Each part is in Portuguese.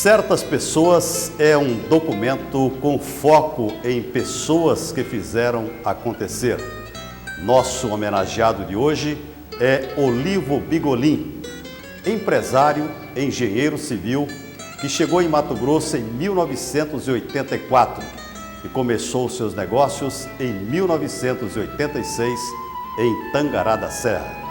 Certas Pessoas é um documento com foco em pessoas que fizeram acontecer. Nosso homenageado de hoje é Olivo Bigolin, empresário, engenheiro civil, que chegou em Mato Grosso em 1984 e começou seus negócios em 1986 em Tangará da Serra.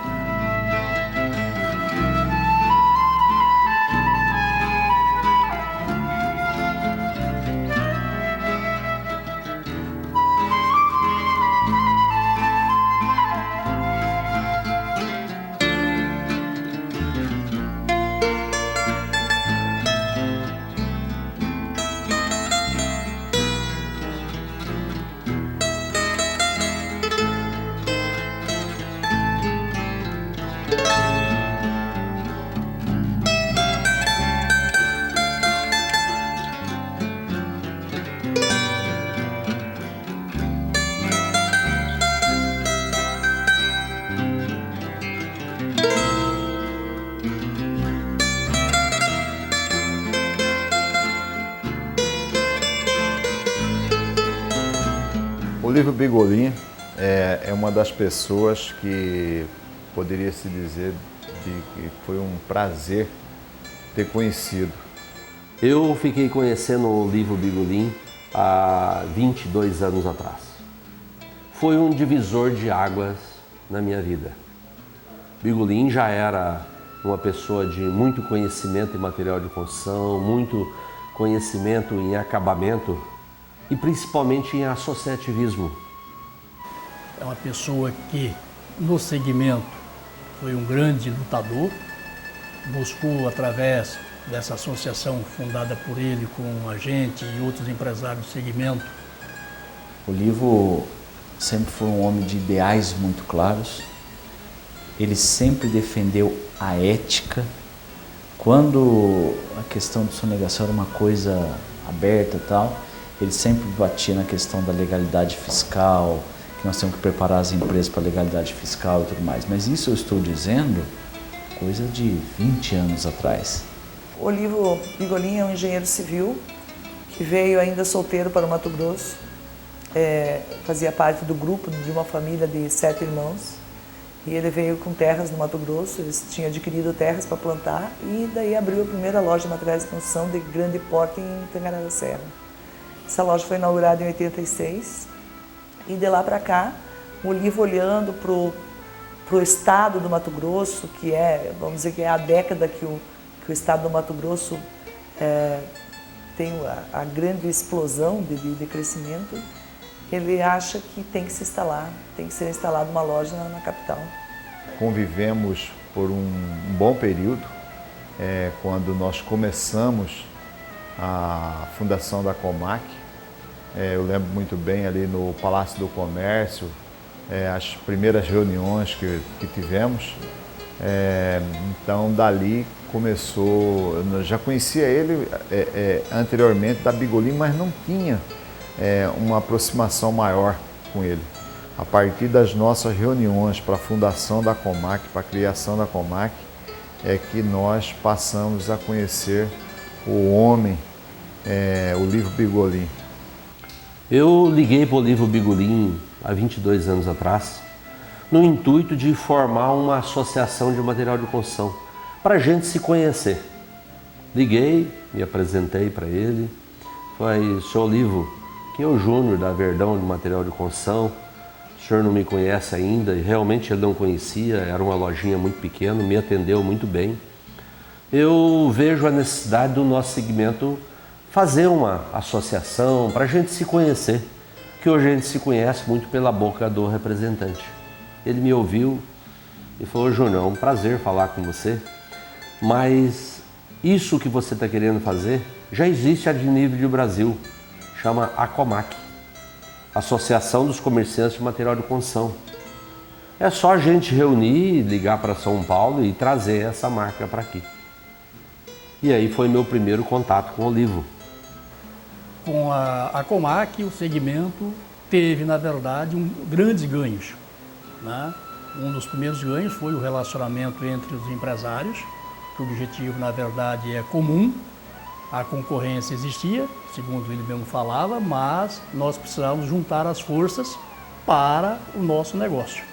Olivo Bigolin é uma das pessoas que poderia se dizer que foi um prazer ter conhecido. Eu fiquei conhecendo o Olivo Bigolin há 22 anos atrás. Foi um divisor de águas na minha vida. Bigolin já era uma pessoa de muito conhecimento em material de construção, muito conhecimento em acabamento e principalmente em associativismo. É uma pessoa que, no segmento, foi um grande lutador, buscou, através dessa associação fundada por ele com a gente e outros empresários do segmento. Olivo sempre foi um homem de ideais muito claros, ele sempre defendeu a ética. Quando a questão de sonegação era uma coisa aberta e tal, ele sempre batia na questão da legalidade fiscal, que nós temos que preparar as empresas para a legalidade fiscal e tudo mais. Mas isso eu estou dizendo coisa de 20 anos atrás. Olivo Bigolin é um engenheiro civil que veio ainda solteiro para o Mato Grosso. Fazia parte do grupo de uma família de 7 irmãos. E ele veio com terras no Mato Grosso, eles tinham adquirido terras para plantar e daí abriu a primeira loja de materiais de construção de grande porte em Tangará da Serra. Essa loja foi inaugurada em 86 e de lá para cá, o Olivo olhando para o estado do Mato Grosso, que vamos dizer que é a década que o estado do Mato Grosso tem a grande explosão de crescimento, ele acha que tem que se instalar, tem que ser instalada uma loja na capital. Convivemos por um bom período, quando nós começamos a fundação da Comac. Eu lembro muito bem ali no Palácio do Comércio, as primeiras reuniões que tivemos. Então dali começou, eu já conhecia ele anteriormente da Bigolin, mas não tinha uma aproximação maior com ele. A partir das nossas reuniões para a fundação da Comac, para a criação da Comac, é que nós passamos a conhecer o homem, Olivo Bigolin. Eu liguei para o Olivo Bigolin há 22 anos atrás, no intuito de formar uma associação de material de construção, para a gente se conhecer. Liguei, me apresentei para ele, falei: "Seu Olivo, quem é o Júnior da Verdão de Material de Construção? O senhor não me conhece ainda", e realmente ele não conhecia, era uma lojinha muito pequena, me atendeu muito bem. Eu vejo a necessidade do nosso segmento fazer uma associação para a gente se conhecer, que hoje a gente se conhece muito pela boca do representante. Ele me ouviu e falou: "Júnior, é um prazer falar com você, mas isso que você está querendo fazer já existe a nível de Brasil, chama a Comac, Associação dos Comerciantes de Material de Construção. É só a gente reunir, ligar para São Paulo e trazer essa marca para aqui." E aí foi meu primeiro contato com o Olivo. Com a Comac, o segmento teve, na verdade, grandes ganhos, né? Um dos primeiros ganhos foi o relacionamento entre os empresários, que o objetivo, na verdade, é comum, A concorrência existia, segundo ele mesmo falava, mas nós precisávamos juntar as forças para o nosso negócio.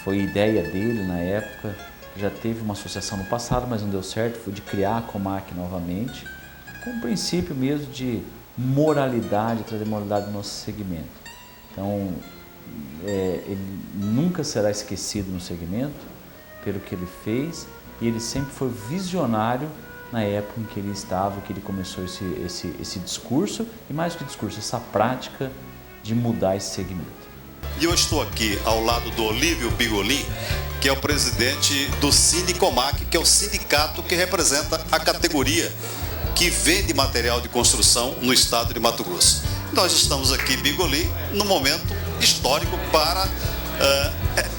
Foi ideia dele na época, já teve uma associação no passado, mas não deu certo, foi de criar a Comac novamente, com o princípio mesmo de moralidade, trazer moralidade no nosso segmento. Então, ele nunca será esquecido no segmento pelo que ele fez, e ele sempre foi visionário na época em que ele estava, que ele começou esse discurso, e mais do que discurso, essa prática de mudar esse segmento. E eu estou aqui ao lado do Olívio Bigolin, que é o presidente do Sindicomac, que é o sindicato que representa a categoria que vende material de construção no estado de Mato Grosso. Nós estamos aqui, Bigolin, num momento histórico para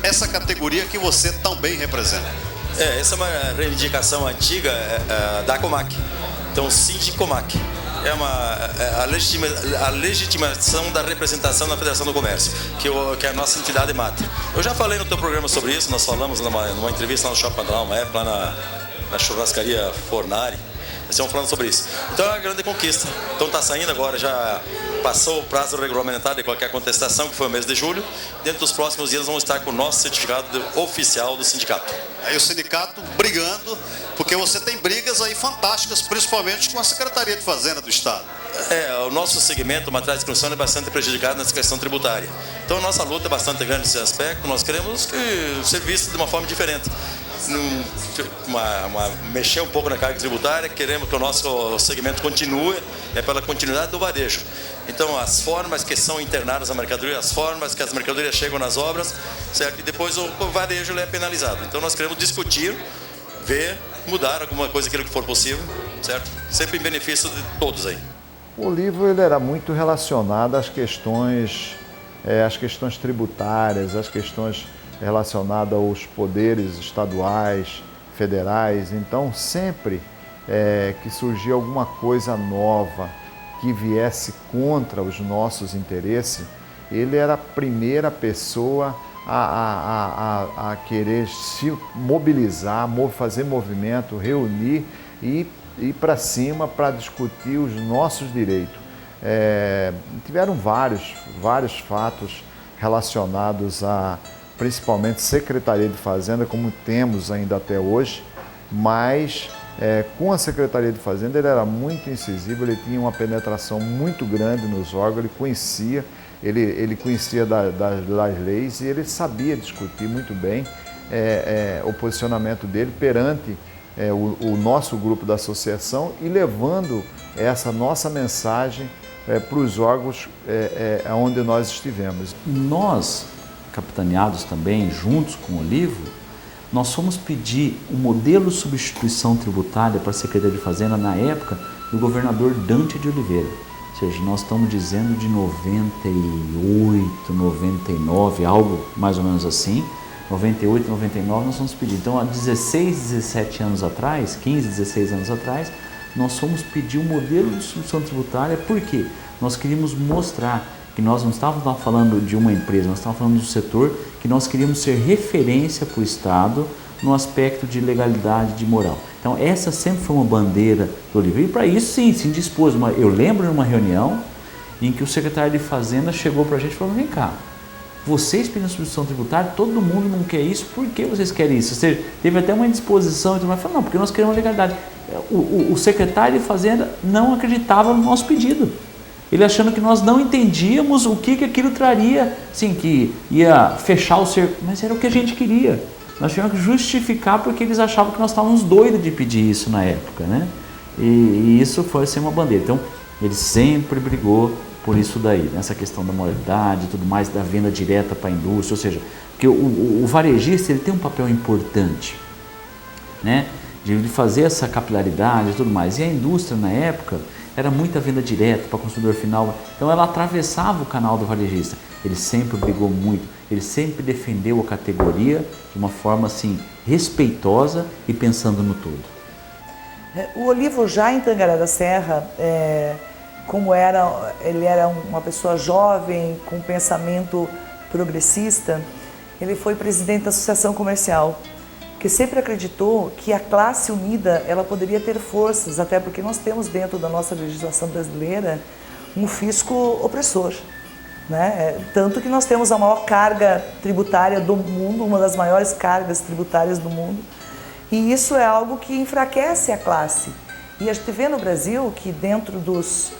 essa categoria que você também representa. Essa é uma reivindicação antiga da Comac, então Sindicomac. É a legitimação da representação na Federação do Comércio, que é a nossa entidade mátria. Eu já falei no teu programa sobre isso, nós falamos numa entrevista lá no Shopping Padrão, uma época lá na churrascaria Fornari, nós estamos falando sobre isso. Então é uma grande conquista. Então está saindo agora, já passou o prazo regulamentar de qualquer contestação, que foi o mês de julho. Dentro dos próximos dias vamos estar com o nosso certificado oficial do sindicato. Aí o sindicato brigando, porque você tem brigas aí fantásticas, principalmente com a Secretaria de Fazenda do Estado. O nosso segmento, o material de construção, é bastante prejudicado nessa questão tributária. Então a nossa luta é bastante grande nesse aspecto, nós queremos ser visto de uma forma diferente. Mexer um pouco na carga tributária, queremos que o nosso segmento continue, pela continuidade do varejo. Então as formas que são internadas na mercadoria, as formas que as mercadorias chegam nas obras, certo? E depois o varejo é penalizado. Então nós queremos discutir, ver, mudar alguma coisa, aquilo que for possível, certo? Sempre em benefício de todos aí. O livro ele era muito relacionado às questões tributárias, às questões relacionadas aos poderes estaduais, federais. Então, sempre que surgia alguma coisa nova que viesse contra os nossos interesses, ele era a primeira pessoa a querer se mobilizar, fazer movimento, reunir e ir para cima para discutir os nossos direitos. Tiveram vários fatos relacionados a, principalmente, Secretaria de Fazenda, como temos ainda até hoje, mas com a Secretaria de Fazenda ele era muito incisivo, ele tinha uma penetração muito grande nos órgãos, ele conhecia das leis e ele sabia discutir muito bem o posicionamento dele perante o nosso grupo da associação e levando essa nossa mensagem para os órgãos onde nós estivemos. Nós, capitaneados também, juntos com o livro, nós fomos pedir um modelo de substituição tributária para a Secretaria de Fazenda na época do governador Dante de Oliveira. Ou seja, nós estamos dizendo de 98, 99, algo mais ou menos assim. 98, 99 nós fomos pedir. Então, há 16, 17 anos atrás, 15, 16 anos atrás, nós fomos pedir um modelo de substituição tributária. Por quê? Nós queríamos mostrar que nós não estávamos falando de uma empresa, nós estávamos falando de um setor que nós queríamos ser referência para o Estado no aspecto de legalidade, de moral. Então essa sempre foi uma bandeira do livro e para isso sim dispôs. Eu lembro de uma reunião em que o secretário de Fazenda chegou para a gente e falou: vem cá, vocês pedem substituição tributária, todo mundo não quer isso, por que vocês querem isso? Ou seja, teve até uma indisposição, mas falou: não, porque nós queremos legalidade. O secretário de Fazenda não acreditava no nosso pedido. Ele achando que nós não entendíamos o que aquilo traria, assim, que ia fechar o cerco, mas era o que a gente queria. Nós tivemos que justificar porque eles achavam que nós estávamos doidos de pedir isso na época, né? E isso foi assim uma bandeira. Então, ele sempre brigou por isso daí, nessa questão da moralidade e tudo mais, da venda direta para a indústria, ou seja, porque o varejista ele tem um papel importante, né? De fazer essa capilaridade e tudo mais. E a indústria, na época, era muita venda direta para o consumidor final, então ela atravessava o canal do varejista. Ele sempre brigou muito, ele sempre defendeu a categoria de uma forma assim respeitosa e pensando no todo. O Olívio, já em Tangará da Serra, ele era uma pessoa jovem, com pensamento progressista, ele foi presidente da Associação Comercial, que porque sempre acreditou que a classe unida ela poderia ter forças, até porque nós temos dentro da nossa legislação brasileira um fisco opressor, né? Tanto que nós temos a maior carga tributária do mundo, uma das maiores cargas tributárias do mundo, e isso é algo que enfraquece a classe. E a gente vê no Brasil que dentro dos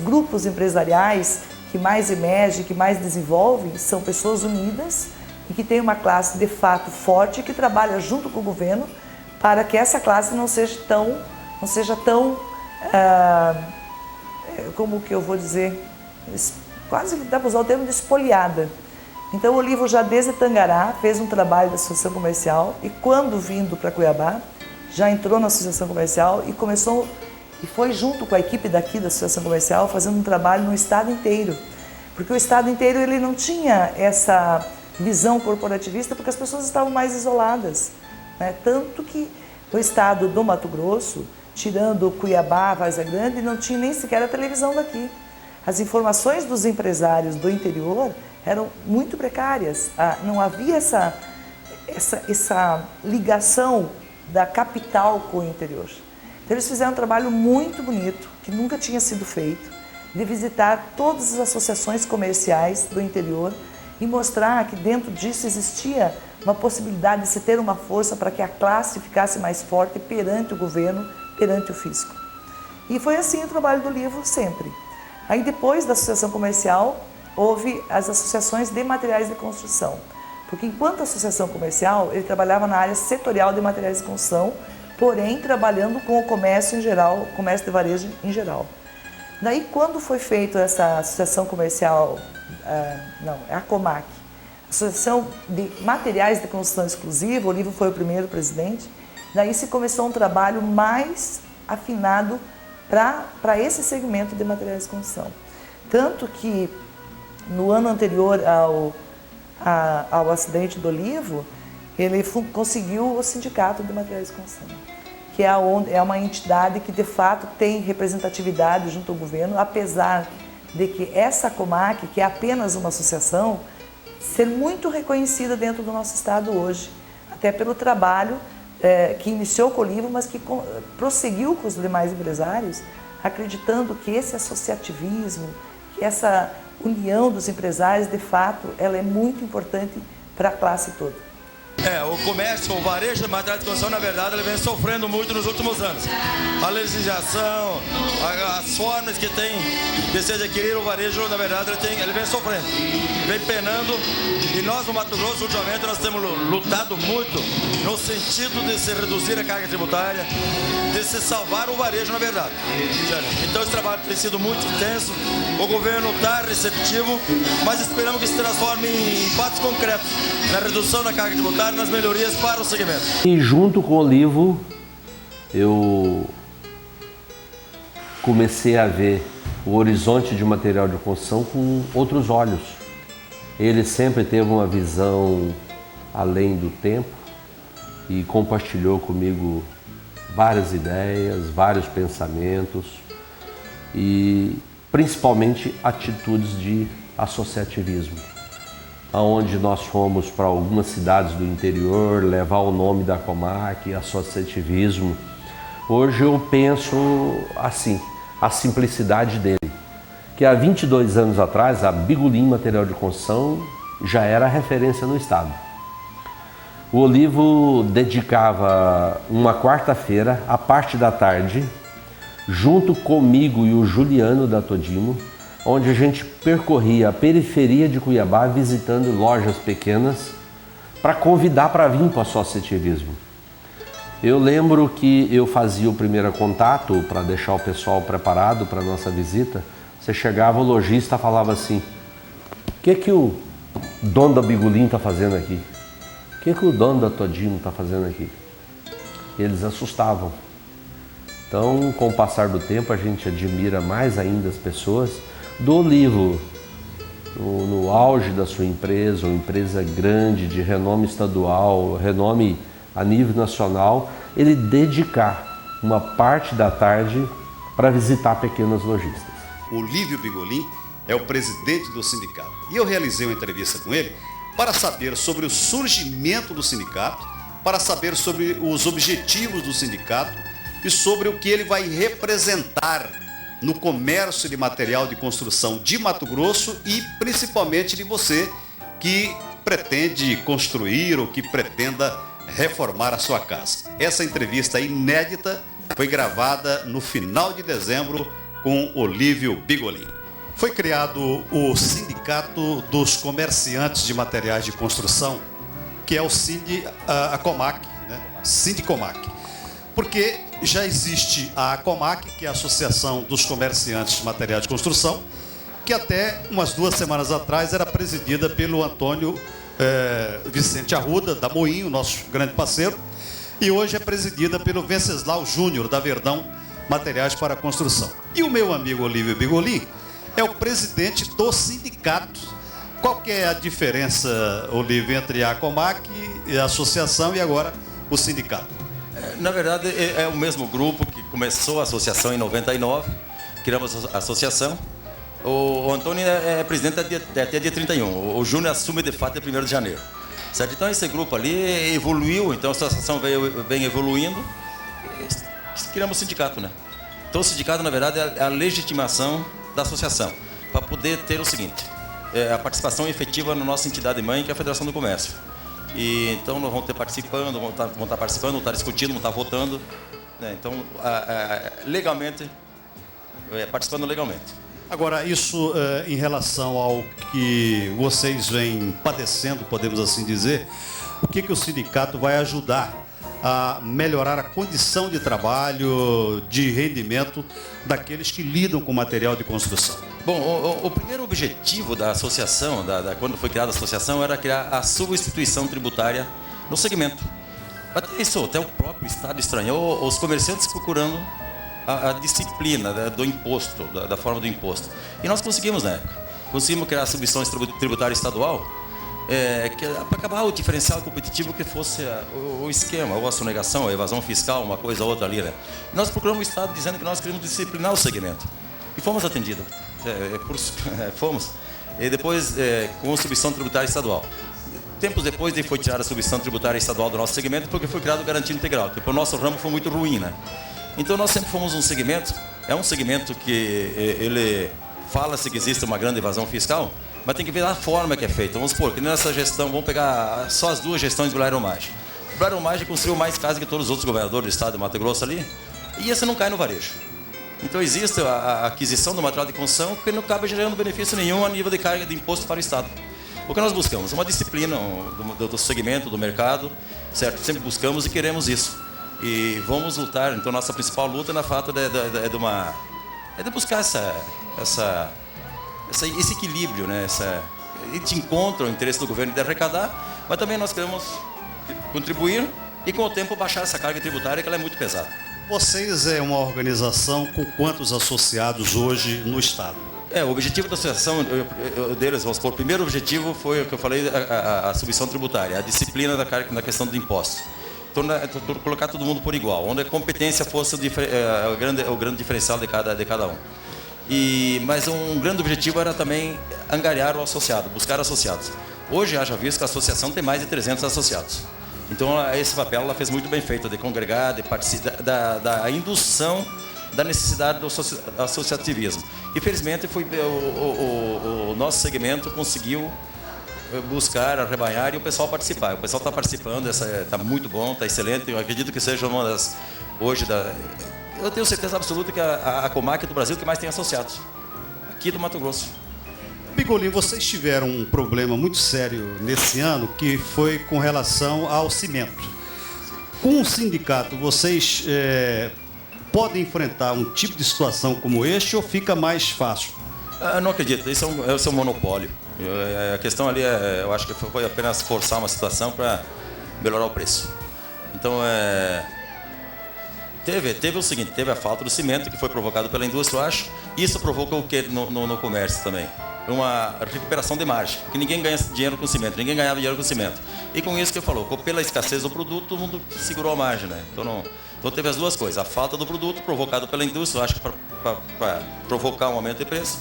grupos empresariais que mais emergem, que mais desenvolvem, são pessoas unidas e que têm uma classe de fato forte que trabalha junto com o governo para que essa classe não seja tão como que eu vou dizer, quase dá para usar o termo de espoliada. Então o livro já desde Tangará fez um trabalho da Associação Comercial e quando vindo para Cuiabá, já entrou na Associação Comercial e começou e foi junto com a equipe daqui da Associação Comercial fazendo um trabalho no estado inteiro. Porque o estado inteiro ele não tinha essa visão corporativista porque as pessoas estavam mais isoladas, né? Tanto que o estado do Mato Grosso, tirando Cuiabá, Várzea Grande, não tinha nem sequer a televisão daqui. As informações dos empresários do interior eram muito precárias, não havia essa ligação da capital com o interior. Então eles fizeram um trabalho muito bonito, que nunca tinha sido feito, de visitar todas as associações comerciais do interior e mostrar que dentro disso existia uma possibilidade de se ter uma força para que a classe ficasse mais forte perante o governo, perante o fisco. E foi assim o trabalho do livro sempre. Aí depois da associação comercial, houve as associações de materiais de construção. Porque enquanto associação comercial, ele trabalhava na área setorial de materiais de construção, porém trabalhando com o comércio em geral, comércio de varejo em geral. Daí quando foi feita essa associação comercial, a COMAC, Associação de Materiais de Construção Exclusiva, o livro foi o primeiro presidente, daí se começou um trabalho mais afinado para esse segmento de materiais de construção. Tanto que no ano anterior ao acidente do Olivo, ele conseguiu o Sindicato de Materiais de Construção, que é uma entidade que de fato tem representatividade junto ao governo, apesar de que essa COMAC, que é apenas uma associação, ser muito reconhecida dentro do nosso estado hoje, até pelo trabalho que iniciou com o Olivo, mas que prosseguiu com os demais empresários, acreditando que esse associativismo, que essa união dos empresários, de fato, ela é muito importante para a classe toda. O comércio, o varejo de materiais de construção, na verdade, ele vem sofrendo muito nos últimos anos. A legislação, as formas que tem de se adquirir o varejo, na verdade, ele vem sofrendo, vem penando. E nós, no Mato Grosso, ultimamente, nós temos lutado muito no sentido de se reduzir a carga tributária, de se salvar o varejo, na verdade. Então, esse trabalho tem sido muito intenso. O governo está receptivo, mas esperamos que se transforme em fatos concretos na redução da carga tributária, nas melhorias para o segmento. E junto com o Olivo, eu comecei a ver o horizonte de material de construção com outros olhos. Ele sempre teve uma visão além do tempo e compartilhou comigo várias ideias, vários pensamentos e principalmente atitudes de associativismo. Onde nós fomos para algumas cidades do interior, levar o nome da COMAC, associativismo. Hoje eu penso assim, a simplicidade dele, que há 22 anos atrás a Bigolin Material de Construção já era referência no estado. O Olivo dedicava uma quarta-feira, a parte da tarde, junto comigo e o Juliano da Todimo, onde a gente percorria a periferia de Cuiabá visitando lojas pequenas para convidar para vir para o associativismo. Eu lembro que eu fazia o primeiro contato para deixar o pessoal preparado para a nossa visita. Você chegava, o lojista falava assim: o que o dono da Bigolin está fazendo aqui? O que o dono da Todimo está fazendo aqui? Eles assustavam. Então, com o passar do tempo, a gente admira mais ainda as pessoas. Do Olivo, no auge da sua empresa, uma empresa grande, de renome estadual, renome a nível nacional, ele dedicar uma parte da tarde para visitar pequenas lojistas. O Lívio Bigolin é o presidente do sindicato. E eu realizei uma entrevista com ele para saber sobre o surgimento do sindicato para saber sobre os objetivos do sindicato e sobre o que ele vai representar no comércio de material de construção de Mato Grosso e principalmente de você que pretende construir ou que pretenda reformar a sua casa. Essa entrevista inédita foi gravada no final de dezembro com Olívio Bigolin. Foi criado o Sindicato dos Comerciantes de Materiais de Construção, que é o Comac, né? Sindicomac. Porque já existe a Comac, que é a Associação dos Comerciantes de Materiais de Construção, que até umas 2 semanas atrás era presidida pelo Antônio Vicente Arruda, da Moinho, nosso grande parceiro, e hoje é presidida pelo Venceslau Júnior, da Verdão Materiais para Construção. E o meu amigo Olívio Bigolin é o presidente do sindicato. Qual que é a diferença, Olívio, entre a Comac, a associação e agora o sindicato? Na verdade, é o mesmo grupo que começou a associação em 99, criamos a associação. O Antônio é presidente até dia 31, o Júnior assume de fato dia 1º de janeiro. Certo? Então esse grupo ali evoluiu, então a associação vem evoluindo e criamos o sindicato, né? Então o sindicato, na verdade, é a legitimação da associação, para poder ter o seguinte, a participação efetiva na nossa entidade mãe, que é a Federação do Comércio. E então nós vamos estar participando, vamos estar discutindo, vamos estar votando, né? Então, legalmente, participando legalmente. Agora, isso em relação ao que vocês vêm padecendo, podemos assim dizer, o que o sindicato vai ajudar a melhorar a condição de trabalho, de rendimento daqueles que lidam com material de construção? Bom, o primeiro objetivo da associação, quando foi criada a associação, era criar a substituição tributária no segmento. Isso até o próprio Estado estranhou, os comerciantes procurando a disciplina do imposto, da forma do imposto. E nós conseguimos, na época. Conseguimos criar a substituição tributária estadual, para acabar o diferencial competitivo que fosse o esquema, ou a sonegação, a evasão fiscal, uma coisa ou outra ali, né? Nós procuramos o Estado dizendo que nós queríamos disciplinar o segmento. E fomos atendidos. Fomos. E depois, com a substituição tributária estadual. Tempos depois, foi tirada a substituição tributária estadual do nosso segmento, porque foi criado o garantia integral, que para o nosso ramo foi muito ruim, né? Então nós sempre fomos um segmento que ele fala-se que existe uma grande evasão fiscal, mas tem que ver a forma que é feita. Vamos supor que nessa gestão, vamos pegar só as 2 gestões do Lairomage. O Lairomage construiu mais casas que todos os outros governadores do estado de Mato Grosso ali, e esse não cai no varejo. Então existe a aquisição do material de construção que não acaba gerando benefício nenhum a nível de carga de imposto para o estado. O que nós buscamos? Uma disciplina do segmento, do mercado, certo? Sempre buscamos e queremos isso. E vamos lutar, então nossa principal luta na fato de buscar esse equilíbrio, né? De encontro ao interesse do governo de arrecadar, mas também nós queremos contribuir e com o tempo baixar essa carga tributária, que ela é muito pesada. Vocês é uma organização com quantos associados hoje no estado? O objetivo da associação deles, vamos supor, o primeiro objetivo foi o que eu falei, a substituição tributária, a disciplina na questão do imposto. Então, colocar todo mundo por igual, onde a competência fosse o grande diferencial de cada um. Mas um grande objetivo era também angariar o associado, buscar associados. Hoje, haja visto que a associação tem mais de 300 associados. Então, esse papel ela fez muito bem feito, de congregar, de participar, da indução da necessidade do associativismo. Infelizmente, o nosso segmento conseguiu buscar, arrebanhar e o pessoal participar. O pessoal está participando, está muito bom, está excelente. Eu acredito que seja uma das, eu tenho certeza absoluta que a Comac do Brasil que mais tem associados, aqui do Mato Grosso. Bigolin, vocês tiveram um problema muito sério nesse ano, que foi com relação ao cimento. Com o sindicato, vocês podem enfrentar um tipo de situação como este ou fica mais fácil? Não acredito, esse é um monopólio. A questão ali, eu acho que foi apenas forçar uma situação para melhorar o preço. Então, teve o seguinte, teve a falta do cimento que foi provocado pela indústria, eu acho. Isso provocou o que no comércio também? Uma recuperação de margem, porque ninguém ganha dinheiro com cimento, ninguém ganhava dinheiro com cimento. E com isso que eu falou, pela escassez do produto, todo mundo segurou a margem, né? Então teve as duas coisas, a falta do produto provocado pela indústria, eu acho que para provocar um aumento de preço.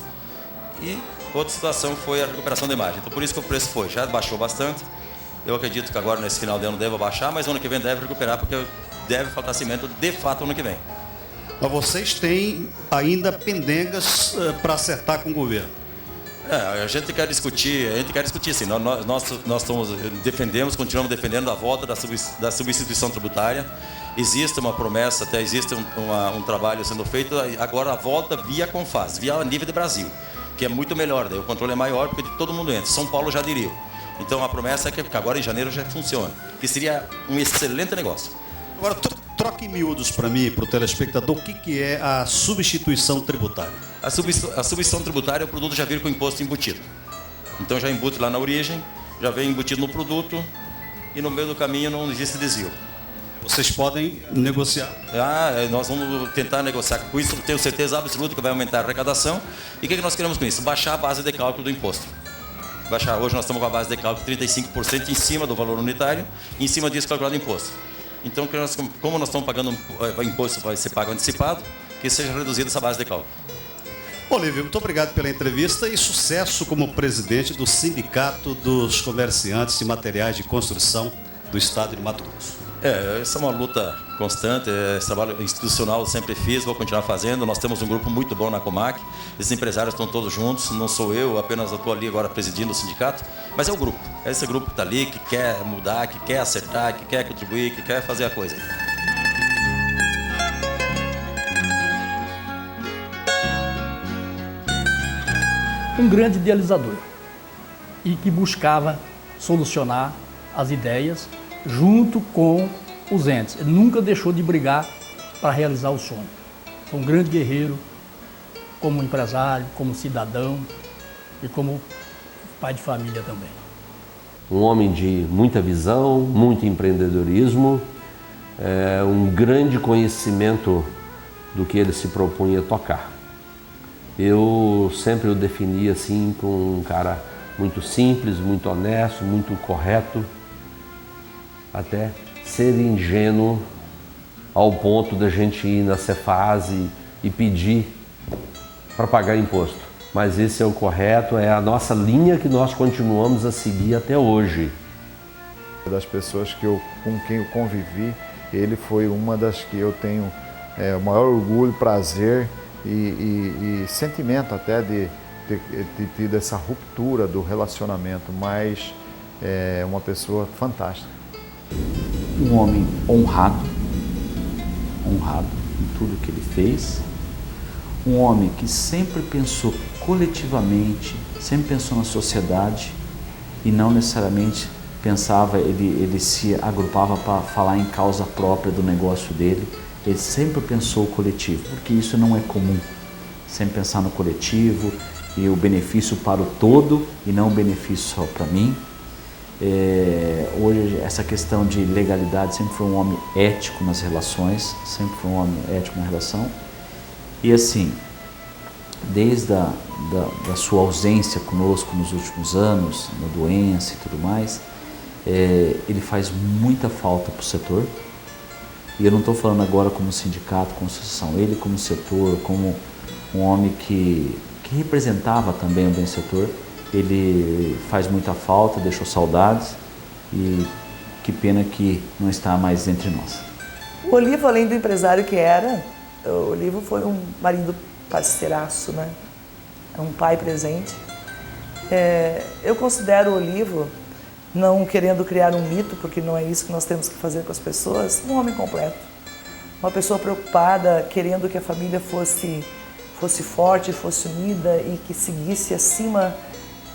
E outra situação foi a recuperação de margem. Então por isso que o preço já baixou bastante. Eu acredito que agora nesse final de ano deve baixar, mas ano que vem deve recuperar, porque deve faltar cimento de fato ano que vem. Mas vocês têm ainda pendengas para acertar com o governo. A gente quer discutir sim. Nós continuamos defendendo a volta da substituição tributária. Existe uma promessa, até existe um trabalho sendo feito, agora a volta via CONFAS, via nível de Brasil, que é muito melhor, daí o controle é maior porque todo mundo entra. São Paulo já aderiu. Então a promessa é que agora em janeiro já funciona, que seria um excelente negócio. Agora, troque em miúdos para mim, para o telespectador, o que é a substituição tributária? A substituição tributária, o produto já vem com imposto embutido. Então já embute lá na origem, já vem embutido no produto e no meio do caminho não existe desvio. Vocês podem negociar. Nós vamos tentar negociar com isso, tenho certeza absoluta que vai aumentar a arrecadação. E o que nós queremos com isso? Baixar a base de cálculo do imposto. Hoje nós estamos com a base de cálculo 35% em cima do valor unitário e em cima disso calculado o imposto. Então, como nós estamos pagando o imposto, vai ser pago antecipado, que seja reduzida essa base de cálculo. Olívio, muito obrigado pela entrevista e sucesso como presidente do Sindicato dos Comerciantes de Materiais de Construção do Estado de Mato Grosso. Essa é uma luta constante, esse trabalho institucional eu sempre fiz, vou continuar fazendo. Nós temos um grupo muito bom na Comac, esses empresários estão todos juntos, não sou eu, apenas estou ali agora presidindo o sindicato, mas é o grupo, é esse grupo que está ali, que quer mudar, que quer acertar, que quer contribuir, que quer fazer a coisa. Um grande idealizador e que buscava solucionar as ideias junto com os entes. Ele nunca deixou de brigar para realizar o sonho. Foi um grande guerreiro, como empresário, como cidadão e como pai de família também. Um homem de muita visão, muito empreendedorismo, um grande conhecimento do que ele se propunha tocar. Eu sempre o defini assim como um cara muito simples, muito honesto, muito correto, até ser ingênuo ao ponto da gente ir na Cefaz e pedir para pagar imposto. Mas esse é o correto, é a nossa linha que nós continuamos a seguir até hoje. Das pessoas com quem eu convivi, ele foi uma das que eu tenho o maior orgulho, prazer e sentimento até de ter tido essa ruptura do relacionamento, mas é uma pessoa fantástica. Um homem honrado em tudo que ele fez, um homem que sempre pensou coletivamente, sempre pensou na sociedade e não necessariamente pensava, ele se agrupava para falar em causa própria do negócio dele. Ele sempre pensou coletivo, porque isso não é comum, sempre pensar no coletivo e o benefício para o todo e não o benefício só para mim. Hoje essa questão de legalidade, sempre foi um homem ético nas relações, sempre foi um homem ético na relação. E assim, desde da sua ausência conosco nos últimos anos, na doença e tudo mais, ele faz muita falta para o setor. E eu não estou falando agora como sindicato, como associação, ele como setor, como um homem que representava também o bem setor. Ele faz muita falta, deixou saudades e que pena que não está mais entre nós. O Olivo, além do empresário que era, o Olivo foi um marido parceiraço, né? É um pai presente. Eu considero o Olivo, não querendo criar um mito, porque não é isso que nós temos que fazer com as pessoas, um homem completo. Uma pessoa preocupada, querendo que a família fosse forte, fosse unida e que seguisse acima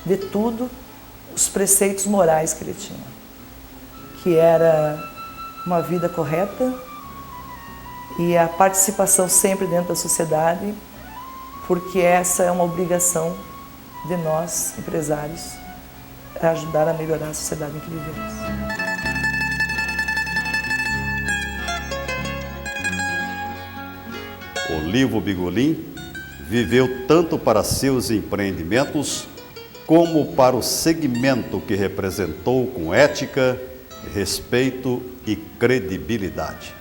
de tudo os preceitos morais que ele tinha, que era uma vida correta e a participação sempre dentro da sociedade, porque essa é uma obrigação de nós, empresários, ajudar a melhorar a sociedade em que vivemos. Olivo Bigolin viveu tanto para seus empreendimentos como para o segmento que representou com ética, respeito e credibilidade.